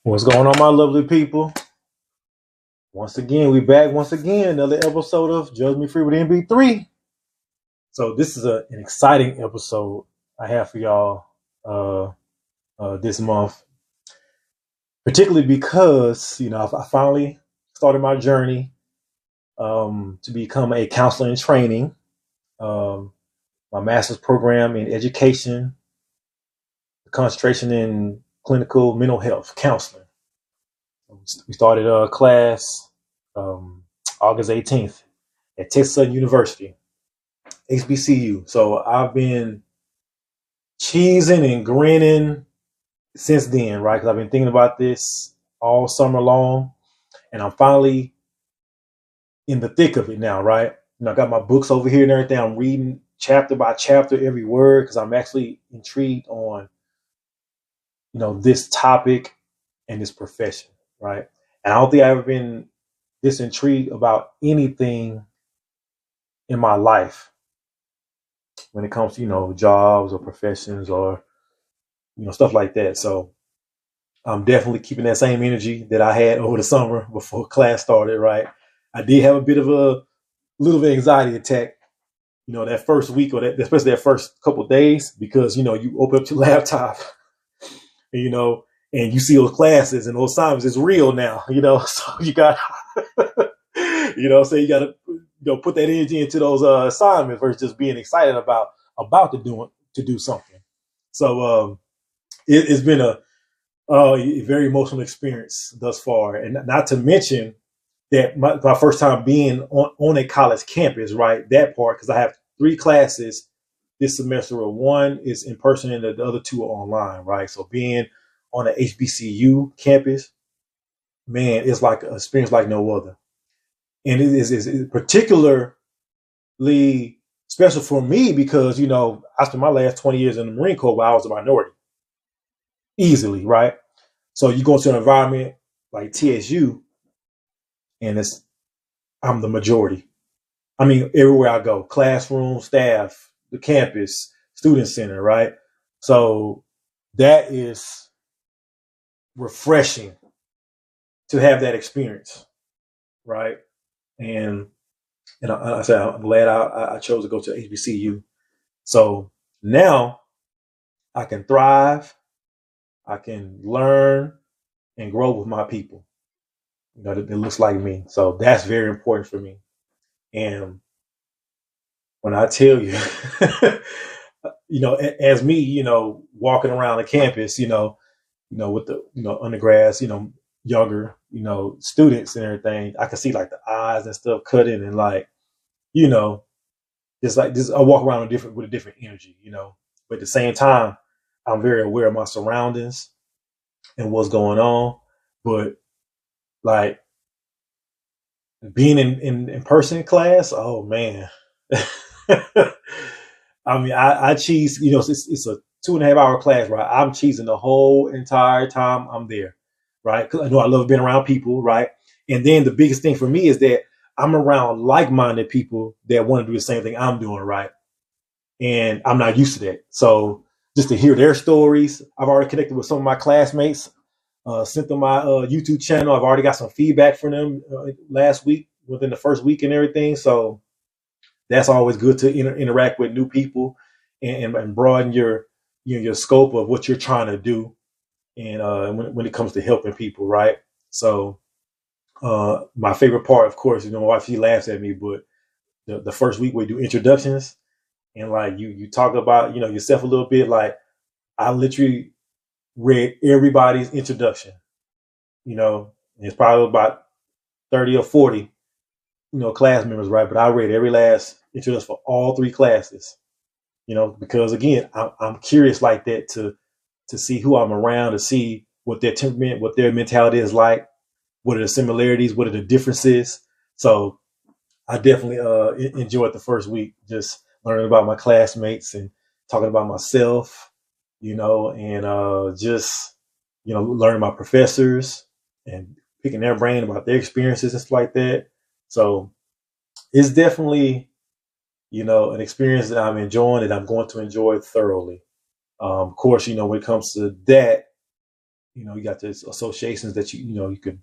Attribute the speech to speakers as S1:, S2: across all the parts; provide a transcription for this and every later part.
S1: What's going on, my lovely people? Once again, we back once again, another episode of Judge Me Free with NB3. So this is an exciting episode I have for y'all this month, particularly because I finally started my journey to become a counselor in training. Um, my master's program in education, concentration in clinical mental health counseling. We started a class August 18th at Texas Southern University, HBCU. So I've been cheesing and grinning since then, right? Because I've been thinking about this all summer long, and I'm finally in the thick of it now, right? I got my books over here and everything. I'm reading chapter by chapter every word because I'm actually intrigued on, this topic and this profession, right? And I don't think I've ever been this intrigued about anything in my life when it comes to, jobs or professions or, stuff like that. So I'm definitely keeping that same energy that I had over the summer before class started, right? I did have a bit of a little bit of anxiety attack, that first week or that, especially that first couple of days, because, you open up your laptop, and, and you see those classes and those assignments is real now, so you got, so you got to, put that energy into those assignments versus just being excited about to do something. So it's been a very emotional experience thus far, and not to mention that my first time being on a college campus, right? That part, because I have 3 classes this semester. One is in person, and the other 2 are online, right? So being on an HBCU campus, man, it's like an experience like no other, and it is particularly special for me because I spent my last 20 years in the Marine Corps where I was a minority, easily, right? So you go into an environment like TSU, and I'm the majority. I mean, everywhere I go, classroom, staff, the campus, student center, right? So that is refreshing to have that experience, right? And I said I'm glad I chose to go to HBCU. So now I can thrive, I can learn and grow with my people. That looks like me. So that's very important for me. And when I tell you, as me, walking around the campus, with the, undergrads, younger, students and everything, I can see like the eyes and stuff cutting and like, you know, just like this, I walk around with a different energy, but at the same time, I'm very aware of my surroundings and what's going on. But like being in person class, oh man. I mean, I cheese, it's a 2.5 hour class, right? I'm cheesing the whole entire time I'm there, right? Because I know I love being around people, right? And then the biggest thing for me is that I'm around like-minded people that want to do the same thing I'm doing, right? And I'm not used to that. So just to hear their stories, I've already connected with some of my classmates, sent them my YouTube channel. I've already got some feedback from them last week, within the first week and everything. So that's always good to interact with new people and broaden your scope of what you're trying to do. And when it comes to helping people, right? So my favorite part, of course, my wife, she laughs at me, but the first week we do introductions and like you talk about, yourself a little bit. Like I literally read everybody's introduction, and it's probably about 30 or 40, class members, right? But I read every last introduction for all 3 classes, because again, I'm curious like that to see who I'm around, to see what their temperament, what their mentality is like, what are the similarities, what are the differences. So I definitely enjoyed the first week, just learning about my classmates and talking about myself, and just learning my professors and picking their brain about their experiences and stuff like that. So it's definitely an experience that I'm enjoying and I'm going to enjoy thoroughly. Of course, when it comes to that, you got these associations that you could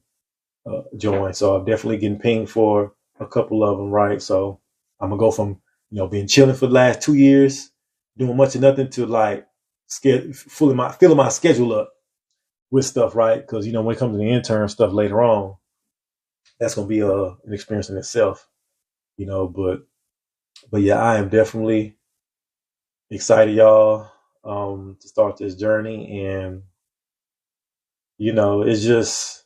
S1: join. So I'm definitely getting pinged for a couple of them, right? So I'm gonna go from being chilling for the last 2 years, doing much of nothing, to like filling my schedule up with stuff, right? Because when it comes to the intern stuff later on, that's gonna be an experience in itself, But yeah, I am definitely excited, y'all, to start this journey, and it's just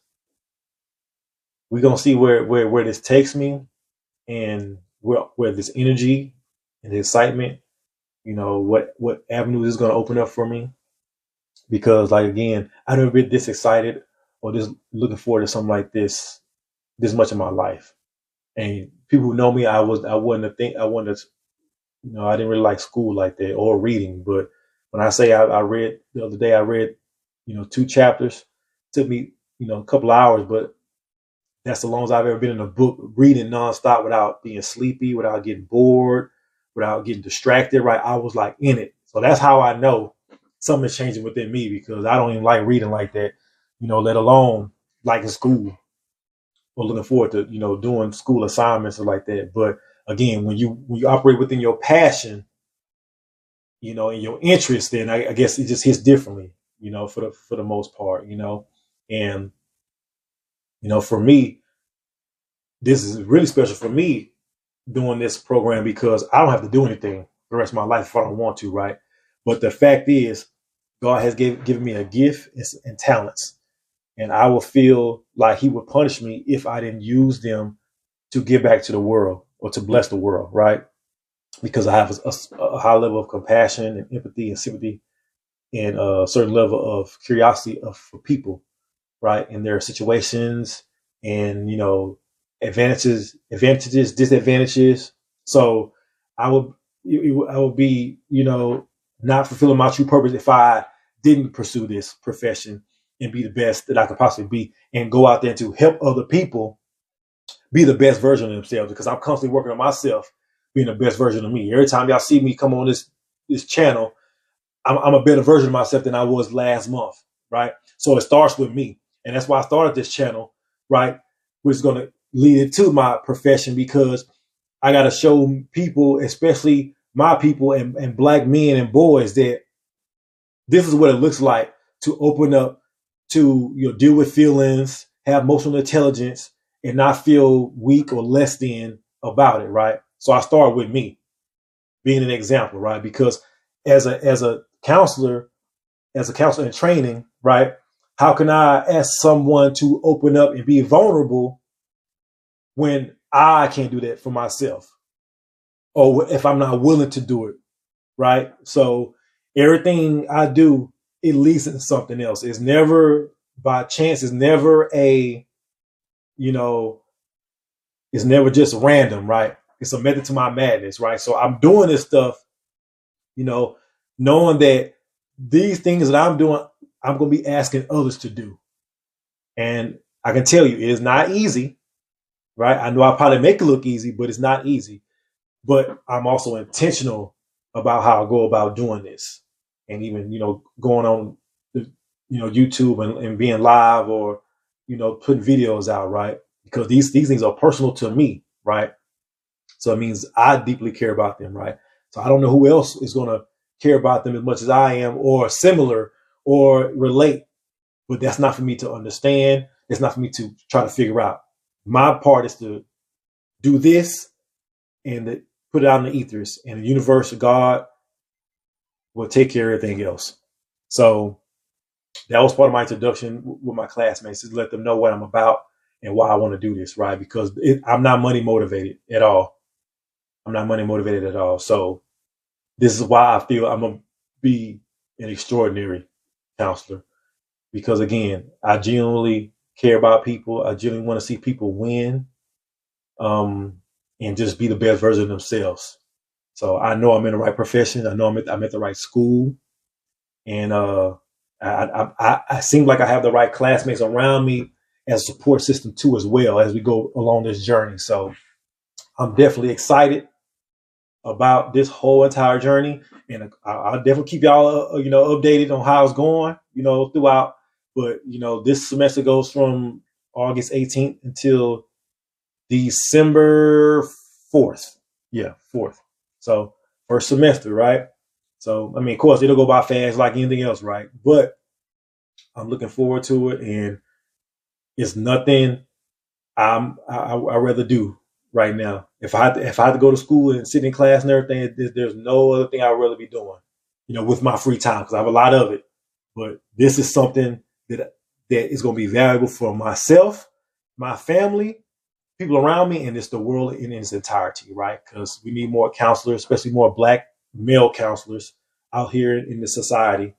S1: we're gonna see where this takes me, and where this energy and the excitement, what avenues is gonna open up for me. Because, like, again, I've never been this excited or just looking forward to something like this much in my life. And people who know me, I wasn't I didn't really like school like that or reading. But when I say I read the other day, I read 2 chapters. Took me a couple of hours, but that's the longest I've ever been in a book reading nonstop without being sleepy, without getting bored, without getting distracted. Right, I was like in it. So that's how I know something is changing within me, because I don't even like reading like that. Let alone like in school, or looking forward to doing school assignments or like that. But again, when you operate within your passion, and your interest, then I guess it just hits differently, for the most part, and for me, this is really special for me doing this program, because I don't have to do anything the rest of my life if I don't want to, right? But the fact is, God has given me a gift and talents, and I will feel like He would punish me if I didn't use them to give back to the world or to bless the world, right? Because I have a high level of compassion and empathy and sympathy, and a certain level of curiosity for people, right, in their situations, and advantages, disadvantages. So I would I would be not fulfilling my true purpose if I didn't pursue this profession and be the best that I could possibly be, and go out there to help other people be the best version of themselves. Because I'm constantly working on myself being the best version of me. Every time y'all see me come on this channel, I'm a better version of myself than I was last month, right? So it starts with me, and that's why I started this channel, right? Which is going to lead into my profession, because I got to show people, especially my people and black men and boys, that this is what it looks like to open up, to deal with feelings, have emotional intelligence, and not feel weak or less than about it, right? So I start with me being an example, right? Because as a counselor, in training, right? How can I ask someone to open up and be vulnerable when I can't do that for myself, or if I'm not willing to do it, right? So everything I do, it leads into something else. It's never by chance. It's never you know, it's never just random, right? It's a method to my madness, right? So I'm doing this stuff, knowing that these things that I'm doing, I'm going to be asking others to do. And I can tell you, it is not easy, right? I know I probably make it look easy, but it's not easy. But I'm also intentional about how I go about doing this. And even, going on, YouTube and being live, or, putting videos out, right? Because these things are personal to me, right? So it means I deeply care about them, right? So I don't know who else is going to care about them as much as I am, or similar, or relate. But that's not for me to understand. It's not for me to try to figure out. My part is to do this and put it out in the ethers, and the universe, God, will take care of everything else. So that was part of my introduction with my classmates, is let them know what I'm about and why I want to do this, right? Because I'm not money motivated at all. I'm not money motivated at all. So this is why I feel I'm going to be an extraordinary counselor. Because again, I genuinely care about people. I genuinely want to see people win, and just be the best version of themselves. So I know I'm in the right profession. I know I'm at the right school, and I seem like I have the right classmates around me as a support system too, as well, as we go along this journey. So I'm definitely excited about this whole entire journey, and I'll definitely keep y'all updated on how it's going, throughout But this semester goes from August 18th until December 4th. Yeah, 4th. So first semester, right? So of course, it'll go by fast like anything else, right? But I'm looking forward to it, and it's nothing I rather do right now. If I had to go to school and sit in class and everything, there's no other thing I'd rather be doing, with my free time, because I have a lot of it. But this is something that is going to be valuable for myself, my family, people around me, and it's the world in its entirety, right? Because we need more counselors, especially more Black male counselors out here in the society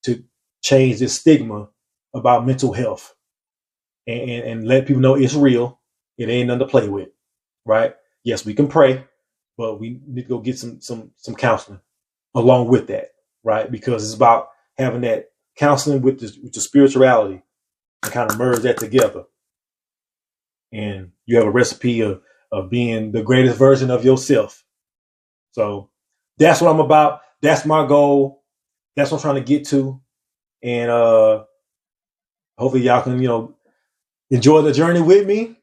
S1: to change this stigma about mental health, and let people know it's real. It ain't nothing to play with, right? Yes, we can pray, but we need to go get some counseling along with that, right? Because it's about having that counseling with the spirituality and kind of merge that together. And you have a recipe of being the greatest version of yourself. So that's what I'm about. That's my goal. That's what I'm trying to get to. And hopefully y'all can, enjoy the journey with me.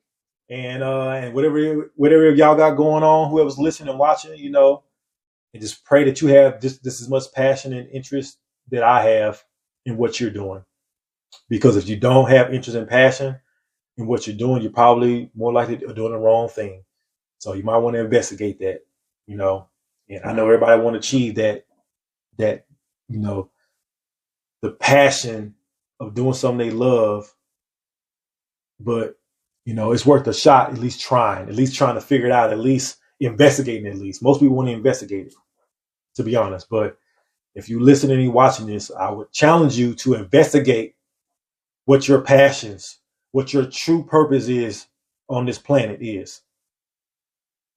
S1: And whatever y'all got going on, whoever's listening and watching, and just pray that you have just as much passion and interest that I have in what you're doing. Because if you don't have interest and passion in what you're doing, you're probably more likely doing the wrong thing. So you might want to investigate that, And I know everybody want to achieve that, the passion of doing something they love, but it's worth a shot, at least trying to figure it out, at least investigating, at least. Most people want to investigate it, to be honest. But if you listening and watching this, I would challenge you to investigate what your passions, what your true purpose is on this planet is.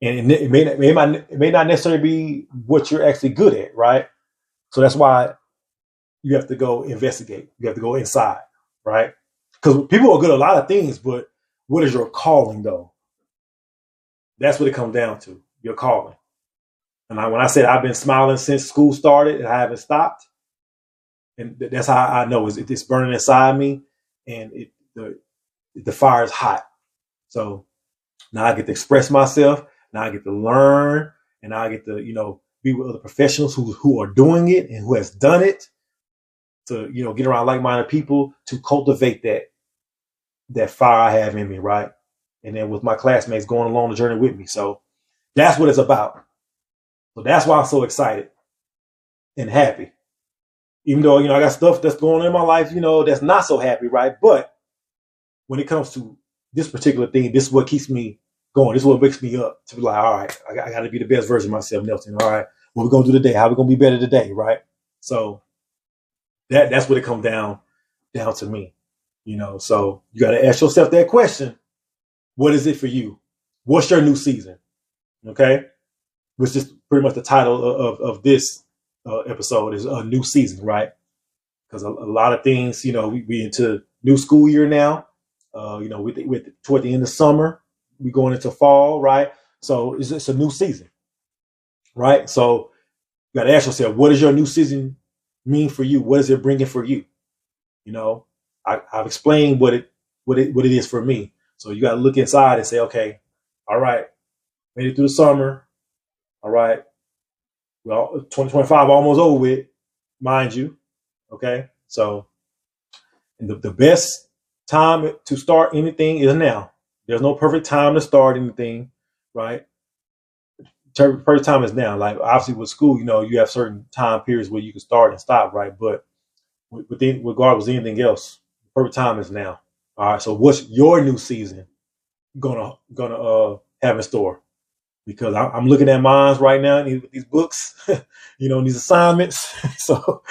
S1: And it may not necessarily be what you're actually good at, right? So that's why you have to go investigate. You have to go inside, right? Because people are good at a lot of things, but what is your calling, though? That's what it comes down to, your calling. And when I said I've been smiling since school started and I haven't stopped, and that's how I know it's burning inside me, and the fire is hot. So now I get to express myself. Now I get to learn, and now I get to be with other professionals who are doing it and who has done it. To get around like-minded people to cultivate that fire I have in me, right? And then with my classmates going along the journey with me. So that's what it's about. So that's why I'm so excited and happy. Even though, I got stuff that's going on in my life, that's not so happy, right? But when it comes to this particular thing, this is what keeps me going. This is what wakes me up to be like, all right, I got to be the best version of myself, Nelson. All right, what we're going to do today? How we going to be better today, right? So that's what it comes down to me, So you got to ask yourself that question. What is it for you? What's your new season? Okay. Which is pretty much the title of this episode is a new season, right? Because a lot of things, we into new school year now. With toward the end of summer, we going into fall, right? So it's a new season, right? So you got to ask yourself, what does your new season mean for you? What is it bringing for you? I've explained what it is for me. So you got to look inside and say, okay, all right, made it through the summer. All right. Well, 2025 almost over with, mind you. Okay. So the best time to start anything is now. There's no perfect time to start anything, right? Perfect time is now. Like obviously with school, you have certain time periods where you can start and stop, right? But regardless of anything else, perfect time is now. All right. So what's your new season gonna have in store? Because I'm looking at mines right now, these books, these assignments. So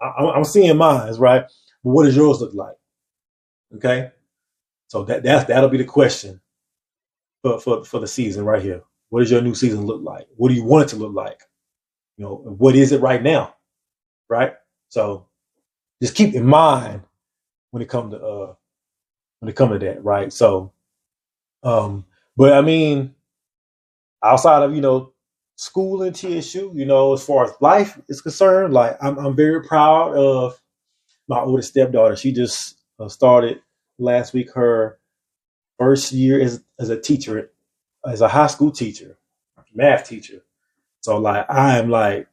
S1: I'm seeing mines, right? But what does yours look like? Okay. So that'll be the question for the season right here. What does your new season look like? What do you want it to look like? What is it right now? Right. So just keep in mind when it comes to that, right? So, but outside of school and TSU, as far as life is concerned, like I'm very proud of my oldest stepdaughter, she just started last week her first year as a teacher, as a high school teacher, math teacher. So like I am like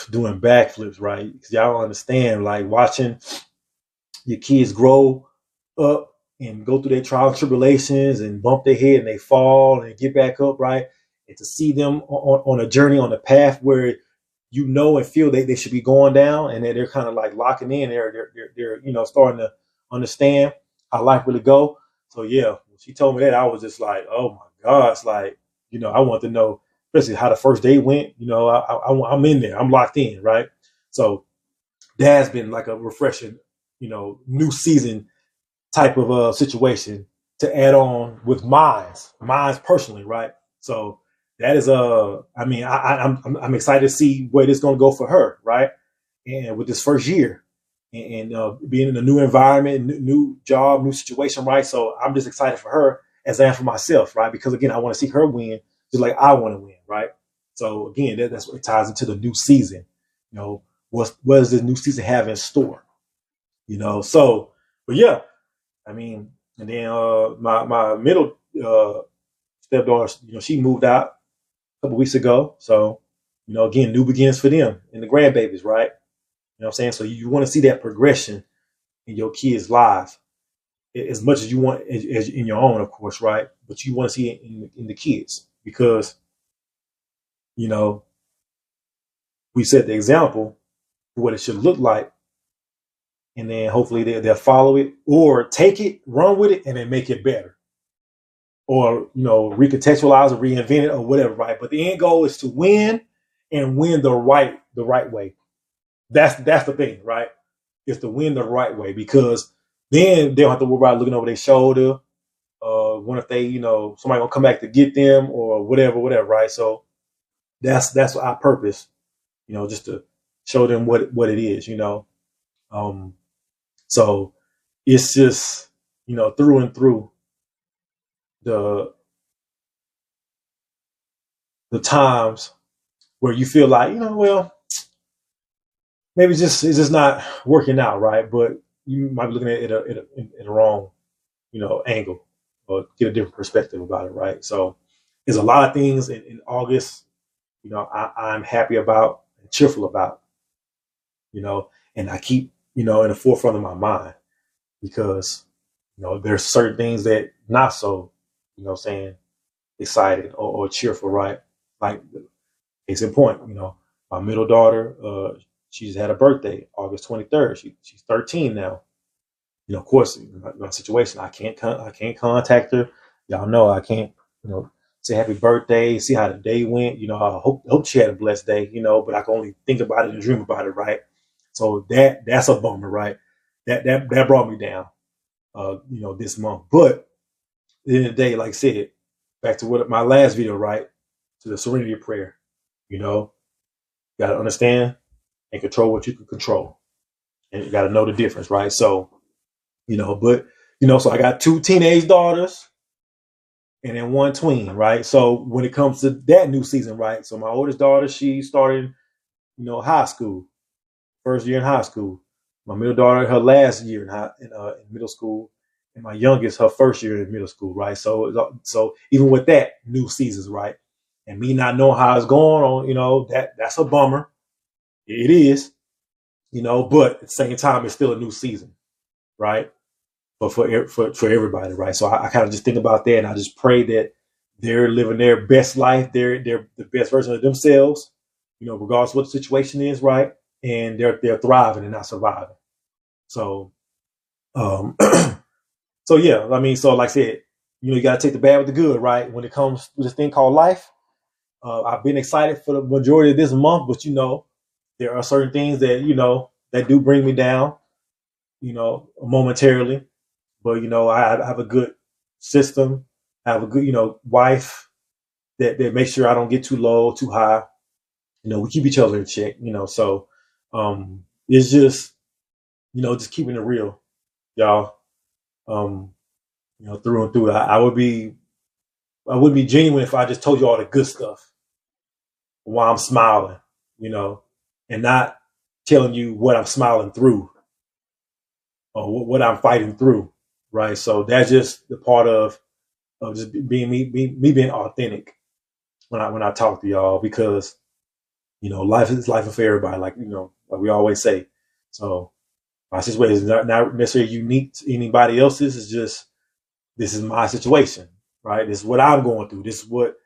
S1: doing backflips, right? Because y'all don't understand, like watching your kids grow up and go through their trials and tribulations and bump their head and they fall and get back up, right? And to see them on a journey, on a path where you know and feel they should be going down, and they're kind of like locking in. They're starting to understand how life really go. So yeah, when she told me that, I was just like, oh my gosh, like I want to know, especially how the first day went. I'm in there, I'm locked in, right? So that's been like a refreshing, new season type of situation to add on with mine's personally, right? So that is I mean, I'm excited to see where this is going to go for her, right? And with this first year, and being in a new environment, new job, new situation, right? So I'm just excited for her as I am for myself, right? Because again, I want to see her win just like I want to win, right? So again, that's what it ties into the new season. What does the new season have in store? So, but yeah, I mean, and then my middle stepdaughter, she moved out a couple weeks ago. So, again, new begins for them and the grandbabies, right? You know what I'm saying? So you want to see that progression in your kids' lives as much as you want as in your own, of course, right? But you want to see it in the kids because, you know, we set the example for what it should look like. And then hopefully they'll follow it or take it, run with it, and then make it better. Or, recontextualize or reinvent it or whatever, right? But the end goal is to win and win the right way. That's the thing, right? Is to win the right way, because then they don't have to worry about looking over their shoulder. What if they, somebody gonna come back to get them or whatever, right? So that's our purpose, just to show them what it is, So it's just, through and through the times where you feel like, well, maybe it's just not working out, right? But you might be looking at it in a wrong, angle, or get a different perspective about it, right? So there's a lot of things in August, I'm happy about and cheerful about, and I keep, in the forefront of my mind, because, there's certain things that not so, saying excited or cheerful, right? Like case in point, my middle daughter, she just had a birthday, August 23rd. She's 13 now. Of course, in my situation, I can't contact her. Y'all know I can't, say happy birthday, see how the day went. I hope she had a blessed day. But I can only think about it and dream about it, right? So that's a bummer, right? That brought me down, this month. But at the end of the day, like I said, back to what my last video, right? To the serenity prayer, you got to understand and control what you can control, and you got to know the difference, right? So, so I got 2 teenage daughters and then 1 tween, right? So when it comes to that new season, right? So my oldest daughter, she started, high school, first year in high school. My middle daughter, her last year in middle school, and my youngest, her first year in middle school, right? So even with that, new seasons, right? And me not knowing how it's going on, that's a bummer. It is, but at the same time, it's still a new season, right? But for everybody, right? So I kind of just think about that, and I just pray that they're living their best life, they're the best version of themselves, regardless of what the situation is, right? And they're thriving and not surviving. So, so yeah, I mean, so like I said, you got to take the bad with the good, right? When it comes to this thing called life, I've been excited for the majority of this month, but there are certain things that that do bring me down, momentarily. But I have a good system. I have a good, wife that makes sure I don't get too low, too high. We keep each other in check. So it's just just keeping it real, y'all. Um, through and through. I wouldn't be genuine if I just told you all the good stuff while I'm smiling, and not telling you what I'm smiling through. or what I'm fighting through, right? So that's just the part of just being me being authentic when I talk to y'all, because life is life for everybody, like like we always say. So my situation is not necessarily unique to anybody else's. It's just this is my situation, right? This is what I'm going through. This is what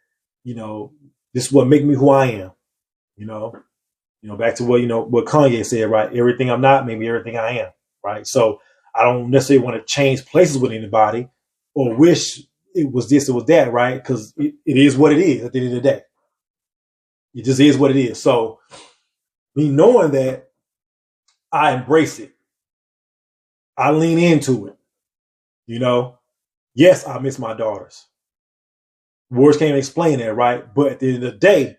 S1: you know. This is what make me who I am. You know. Back to what Kanye said, right? Everything I'm not, maybe everything I am, right? So I don't necessarily want to change places with anybody or wish it was this, it was that, right? Because it is what it is at the end of the day. It just is what it is. So me knowing that, I embrace it. I lean into it. Yes, I miss my daughters. Words can't explain that, right? But at the end of the day,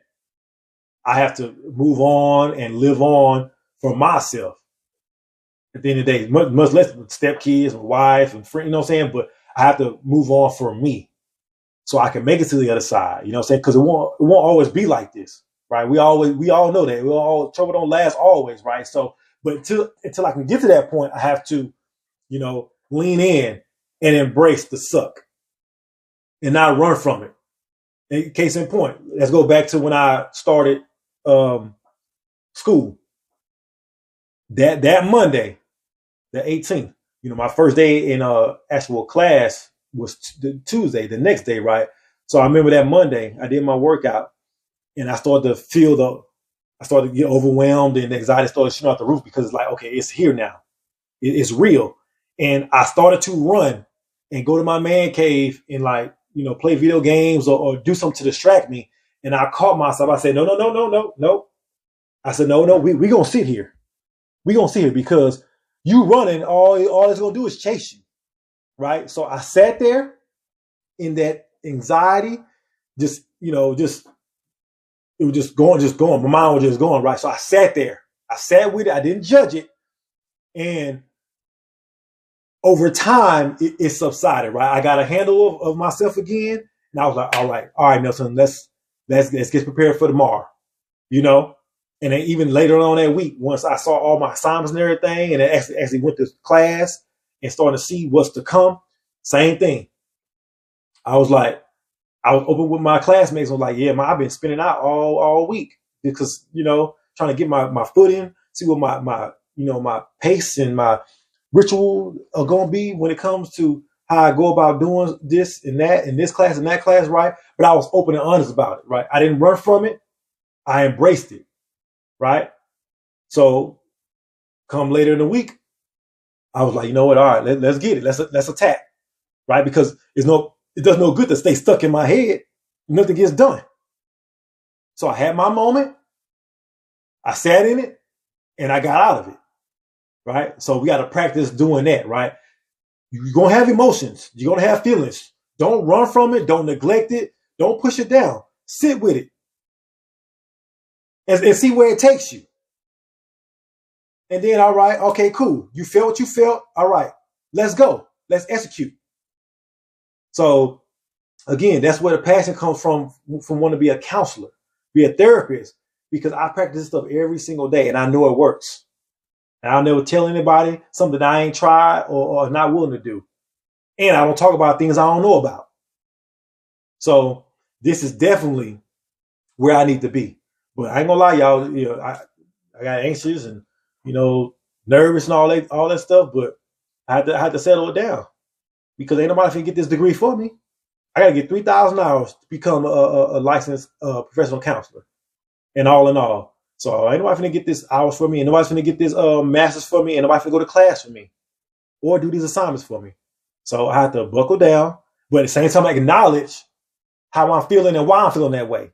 S1: I have to move on and live on for myself. At the end of the day, much less with stepkids and wife and friends, you know what I'm saying? But I have to move on for me so I can make it to the other side, you know what I'm saying? Because it won't always be like this, right? We all know that. Trouble don't last always, right? So, but until I can get to that point, I have to, lean in and embrace the suck and not run from it. And case in point, let's go back to when I started school. That Monday, the 18th, my first day in actual class was the Tuesday, the next day, right? So I remember that Monday, I did my workout and I started to get overwhelmed and anxiety started shooting out the roof because it's like, okay, it's here now. It's real. And I started to run and go to my man cave and play video games or do something to distract me. And I caught myself. I said, no, no, no, no, no, no. I said, no, no, we going to sit here. We going to sit here because you running, all it's going to do is chase you. Right. So I sat there in that anxiety, just, it was just going. My mind was just going. Right. So I sat there. I sat with it. I didn't judge it. And over time, it subsided, right? I got a handle of myself again. And I was like, all right, Nelson, let's get prepared for tomorrow, And then even later on that week, once I saw all my assignments and everything, and I actually went to class and started to see what's to come, same thing. I was open with my classmates. I was like, yeah, man, I've been spinning out all week because, trying to get my foot in, see what my pace and my ritual are going to be when it comes to how I go about doing this and that in this class and that class, right? But I was open and honest about it, right? I didn't run from it. I embraced it, right? So come later in the week, I was like, you know what? All right, let's get it. Let's attack, right? Because it does no good to stay stuck in my head. Nothing gets done. So I had my moment. I sat in it and I got out of it. Right. So we got to practice doing that. Right. You're going to have emotions. You're going to have feelings. Don't run from it. Don't neglect it. Don't push it down. Sit with it and see where it takes you. And then, all right. Okay, cool. You felt what you felt. All right. Let's go. Let's execute. So again, that's where the passion comes from wanting to be a counselor, be a therapist, because I practice this stuff every single day and I know it works. And I'll never tell anybody something I ain't tried or not willing to do. And I don't talk about things I don't know about. So this is definitely where I need to be. But I ain't gonna lie, y'all. I got anxious and nervous and all that stuff. But I had to settle it down because ain't nobody finna get this degree for me. I got to get 3,000 hours to become a licensed professional counselor, and all in all. So ain't nobody finna get this hours for me, and nobody's finna get this masters for me, and nobody finna go to class for me or do these assignments for me. So I have to buckle down, but at the same time, I acknowledge how I'm feeling and why I'm feeling that way.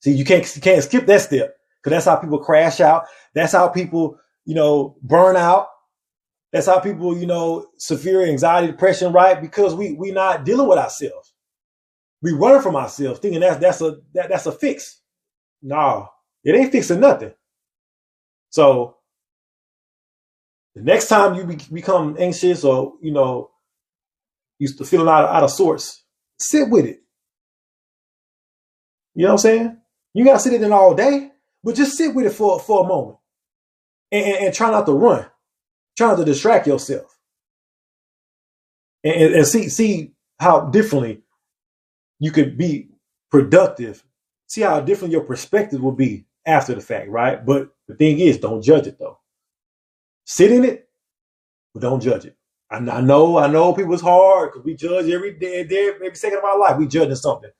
S1: See, you can't skip that step because that's how people crash out. That's how people, burn out. That's how people, severe anxiety, depression, right? Because we not dealing with ourselves. We running from ourselves, thinking that's a fix. No, it ain't fixing nothing. So the next time you become anxious or you feeling out of sorts, sit with it. You know what I'm saying? You gotta sit it in all day, but just sit with it for a moment and try not to run. trying to distract yourself and see how differently you could be productive. See how different your perspective will be after the fact, right? But the thing is, don't judge it though. Sit in it, but don't judge it. I know people's hard because we judge every day, every second of our life. We judging something,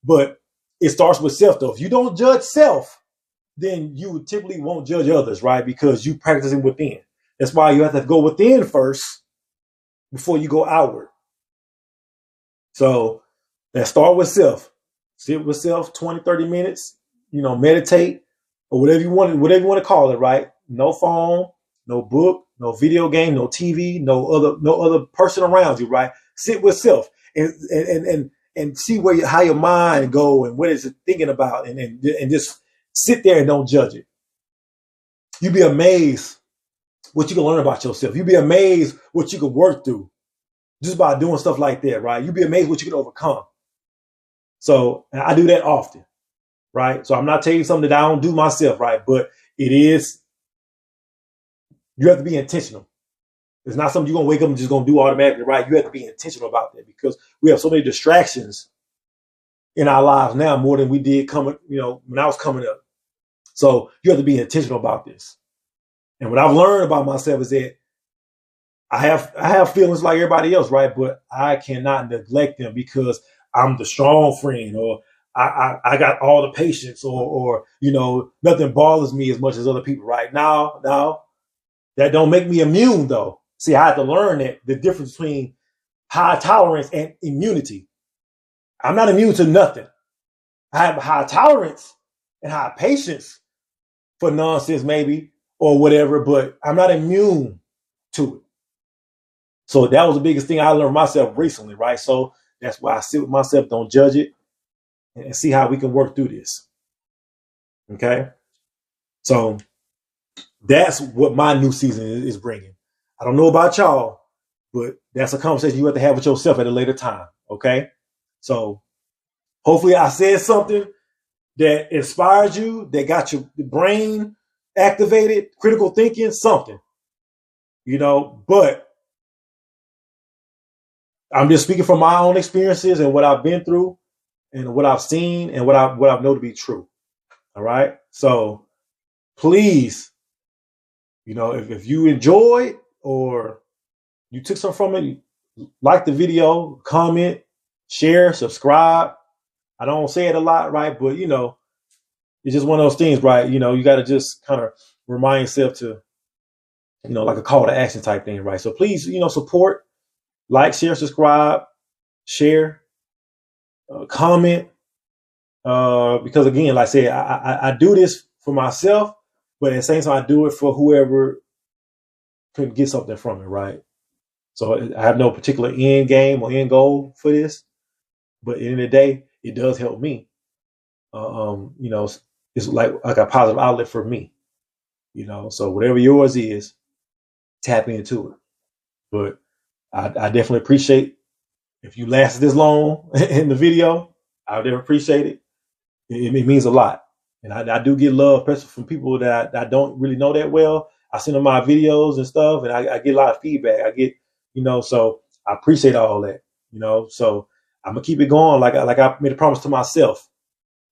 S1: but it starts with self though. If you don't judge self, then you typically won't judge others, right? Because you practicing within. That's why you have to go within first before you go outward. So let's start with self. Sit with self 20, 30 minutes, meditate or whatever you want to call it, right? No phone, no book, no video game, no TV, no other person around you, right? Sit with self and see how your mind go and what is it thinking about and just sit there and don't judge it. You'd be amazed what you can learn about yourself. You'd be amazed what you can work through just by doing stuff like that, right? You'd be amazed what you can overcome. So I do that often, right? So I'm not telling you something that I don't do myself, right? But you have to be intentional. It's not something you're going to wake up and just going to do automatically, right? You have to be intentional about that because we have so many distractions in our lives now more than we did when I was coming up. So you have to be intentional about this. And what I've learned about myself is that I have feelings like everybody else, right? But I cannot neglect them because I'm the strong friend, or I got all the patience, or nothing bothers me as much as other people. Right now, that don't make me immune though. See, I had to learn that the difference between high tolerance and immunity. I'm not immune to nothing. I have high tolerance and high patience for nonsense, maybe, or whatever, but I'm not immune to it. So that was the biggest thing I learned myself recently, right? So that's why I sit with myself, don't judge it, and see how we can work through this. Okay? So that's what my new season is bringing. I don't know about y'all, but that's a conversation you have to have with yourself at a later time. Okay? So hopefully I said something that inspired you, that got your brain activated, critical thinking, something. But I'm just speaking from my own experiences and what I've been through and what I've seen and what I know to be true. All right. So please, if you enjoyed or you took something from it, like the video, comment, share, subscribe. I don't say it a lot, right? But it's just one of those things, right? You got to just kind of remind yourself to, like a call to action type thing, right? So please, support, like, share, subscribe, share, comment. Because again, like I said, I do this for myself, but at the same time, I do it for whoever could get something from it, right? So I have no particular end game or end goal for this, but at the end of the day, it does help me. It's like a positive outlet for me, so whatever yours is, tap into it. But I definitely appreciate if you lasted this long in the video. I would appreciate it. It means a lot. And I do get love, especially from people that I don't really know that well. I send them my videos and stuff, and I get a lot of feedback. I get, so I appreciate all that, so I'm going to keep it going. Like I made a promise to myself.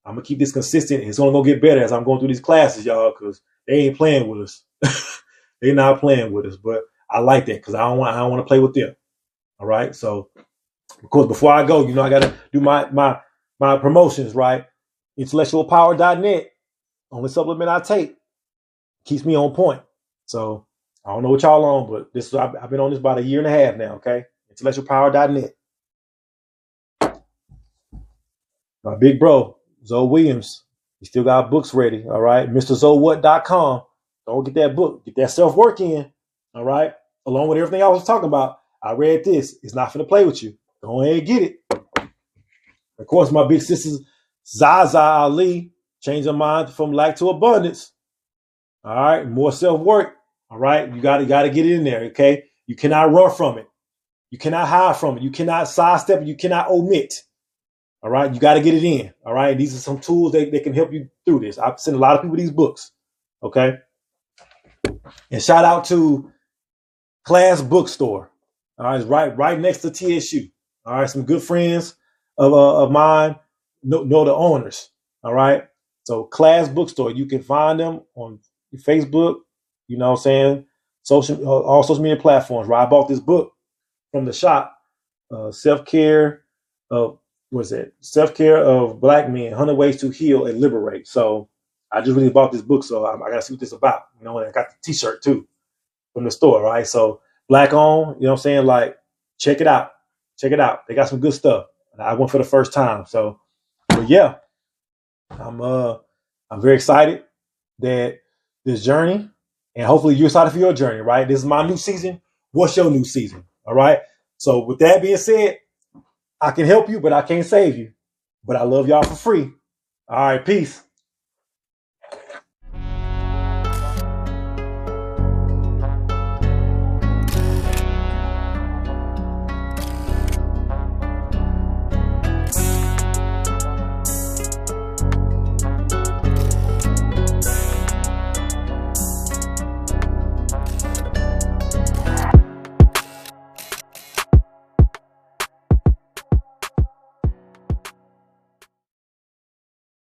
S1: I'm going to keep this consistent. It's only going to get better as I'm going through these classes, y'all, because they ain't playing with us. They're not playing with us, but I like that because I don't want to play with them. All right. So, of course, before I go, I got to do my promotions, right? Intellectualpower.net, only supplement I take, keeps me on point. So I don't know what y'all on, but I've been on this about a year and a half now. Okay. Intellectualpower.net. My big bro, Zoe Williams, he still got books ready. All right. MrZoeWhat.com. Don't get that book. Get that self-work in. All right. Along with everything I was talking about. I read this. It's not finna play with you. Go ahead and get it. Of course, my big sister, Zaza Ali, changed her mind from lack to abundance. All right. More self-work. All right. You gotta get it in there. Okay. You cannot run from it. You cannot hide from it. You cannot sidestep it. You cannot omit. All right. You got to get it in. All right. These are some tools that can help you through this. I've sent a lot of people these books. Okay. And shout out to Class Bookstore. All right, it's right next to TSU. All right, some good friends of mine know the owners. All right, so Class Bookstore, you can find them on Facebook. You know what I'm saying? All social media platforms. Where I bought this book from the shop, self care of what's it? Self care of Black men, 100 ways to heal and liberate. So I just really bought this book, so I gotta see what this is about. You know, and I got the T-shirt too from the store, right? So Black owned, you know what I'm saying? Like, check it out. Check it out. They got some good stuff. And I went for the first time. So, but yeah, I'm very excited that this journey, and hopefully you're excited for your journey, right? This is my new season. What's your new season? All right. So with that being said, I can help you, but I can't save you. But I love y'all for free. All right, peace.